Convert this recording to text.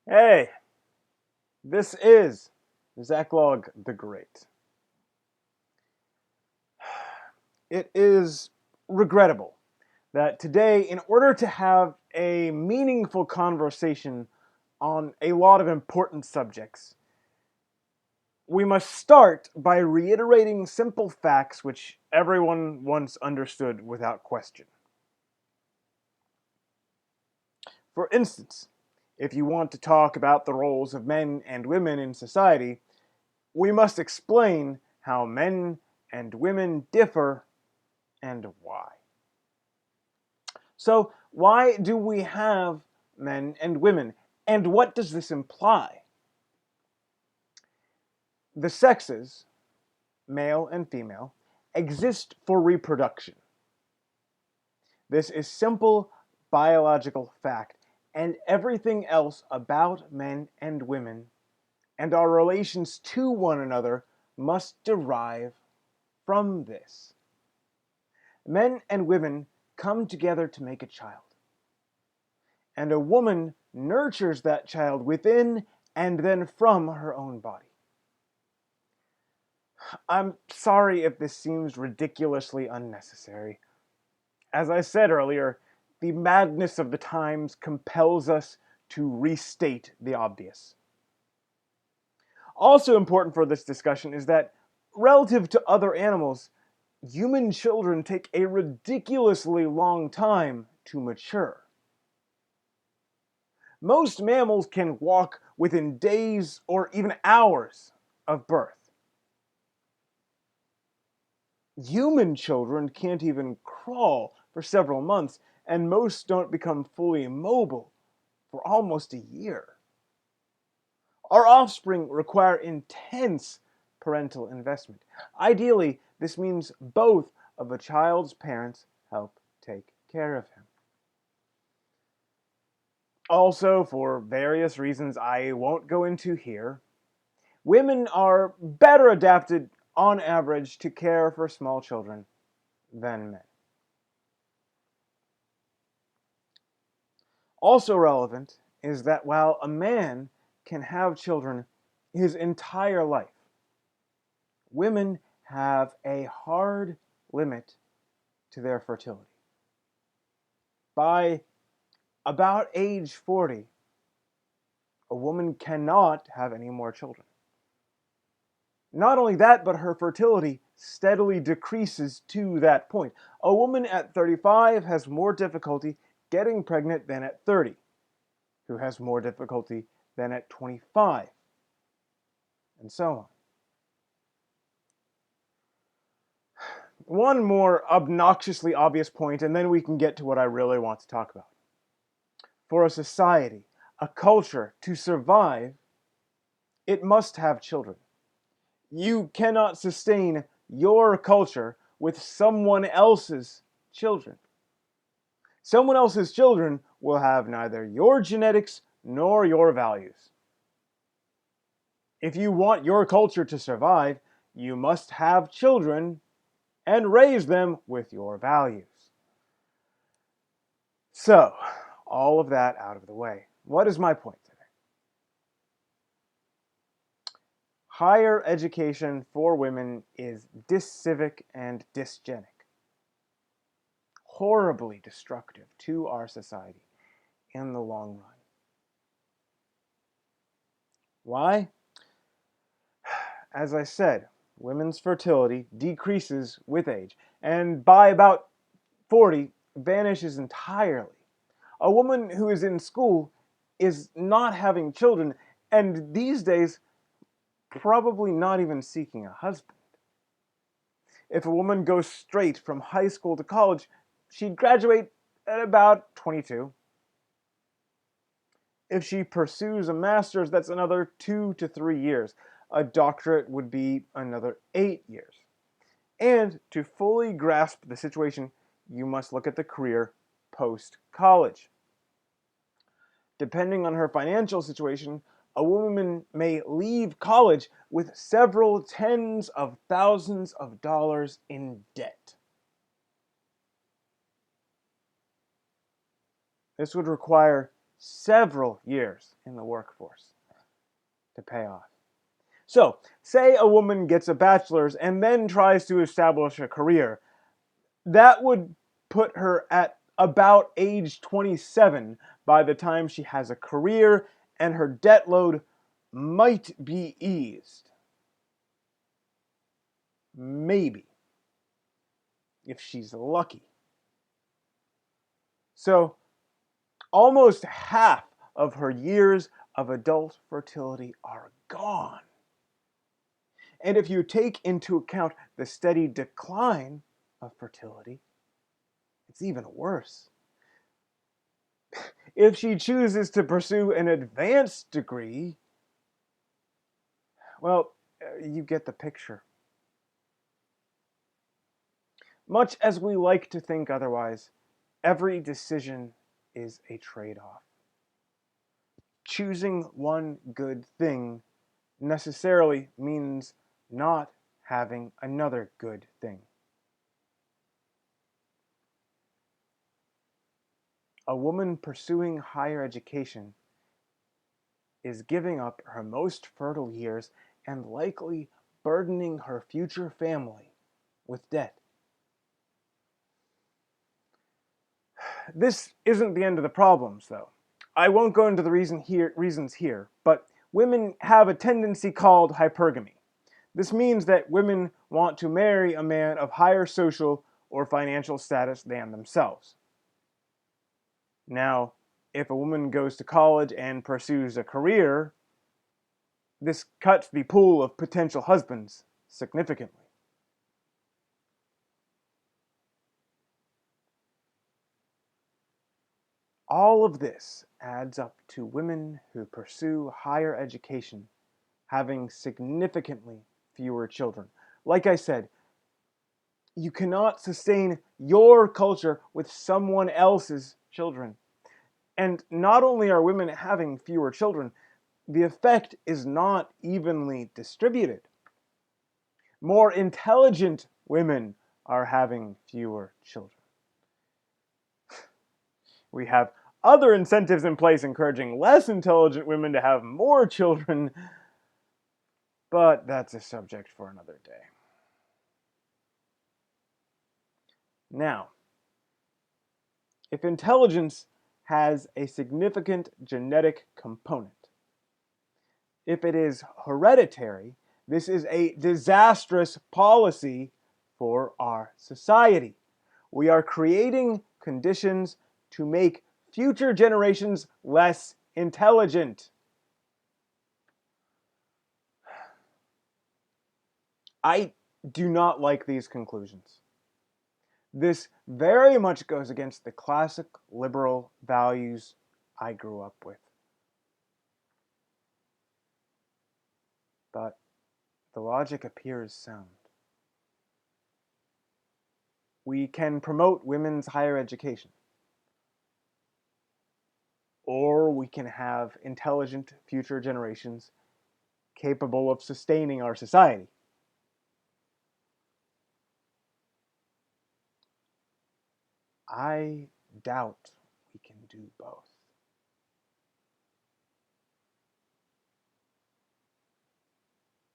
Hey, this is Zacklog the Great. It is regrettable that today, in order to have a meaningful conversation on a lot of important subjects, we must start by reiterating simple facts which everyone once understood without question. For instance, if you want to talk about the roles of men and women in society, we must explain how men and women differ and why. So, why do we have men and women? And what does this imply? The sexes, male and female, exist for reproduction. This is simple biological fact, and everything else about men and women and our relations to one another must derive from this. Men and women come together to make a child, and a woman nurtures that child within and then from her own body. I'm sorry if this seems ridiculously unnecessary. As I said earlier, the madness of the times compels us to restate the obvious. Also important for this discussion is that, relative to other animals, human children take a ridiculously long time to mature. Most mammals can walk within days or even hours of birth. Human children can't even crawl for several months, and most don't become fully mobile for almost a year. Our offspring require intense parental investment. Ideally, this means both of a child's parents help take care of him. Also, for various reasons I won't go into here, women are better adapted on average to care for small children than men. Also relevant is that while a man can have children his entire life, women have a hard limit to their fertility. By about age 40, a woman cannot have any more children. Not only that, but her fertility steadily decreases to that point. A woman at 35 has more difficulty getting pregnant than at 30, who has more difficulty than at 25, and so on. One more obnoxiously obvious point, and then we can get to what I really want to talk about. For a society, a culture, to survive, it must have children. You cannot sustain your culture with someone else's children. Someone else's children will have neither your genetics nor your values. If you want your culture to survive, you must have children and raise them with your values. So, all of that out of the way. What is my point today? Higher education for women is dyscivic and dysgenic, horribly destructive to our society in the long run. Why? As I said, women's fertility decreases with age, and by about 40, vanishes entirely. A woman who is in school is not having children, and these days, probably not even seeking a husband. If a woman goes straight from high school to college, she'd graduate at about 22. If she pursues a master's, that's another 2 to 3 years. A doctorate would be another 8 years. And to fully grasp the situation, you must look at the career post-college. Depending on her financial situation, a woman may leave college with several tens of thousands of dollars in debt. This would require several years in the workforce to pay off. So, say a woman gets a bachelor's and then tries to establish a career. That would put her at about age 27 by the time she has a career and her debt load might be eased. Maybe, if she's lucky. So, almost half of her years of adult fertility are gone. And if you take into account the steady decline of fertility, it's even worse. If she chooses to pursue an advanced degree, well, you get the picture. Much as we like to think otherwise, every decision is a trade-off. Choosing one good thing necessarily means not having another good thing. A woman pursuing higher education is giving up her most fertile years and likely burdening her future family with debt. This isn't the end of the problems, though. I won't go into the reasons here, but women have a tendency called hypergamy. This means that women want to marry a man of higher social or financial status than themselves. Now, if a woman goes to college and pursues a career, this cuts the pool of potential husbands significantly. All of this adds up to women who pursue higher education having significantly fewer children. Like I said, you cannot sustain your culture with someone else's children. And not only are women having fewer children, the effect is not evenly distributed. More intelligent women are having fewer children. We have other incentives in place encouraging less intelligent women to have more children, but that's a subject for another day. Now, if intelligence has a significant genetic component, if it is hereditary, this is a disastrous policy for our society. We are creating conditions to make future generations less intelligent. I do not like these conclusions. This very much goes against the classic liberal values I grew up with. But the logic appears sound. We can promote women's higher education, or we can have intelligent future generations capable of sustaining our society. I doubt we can do both.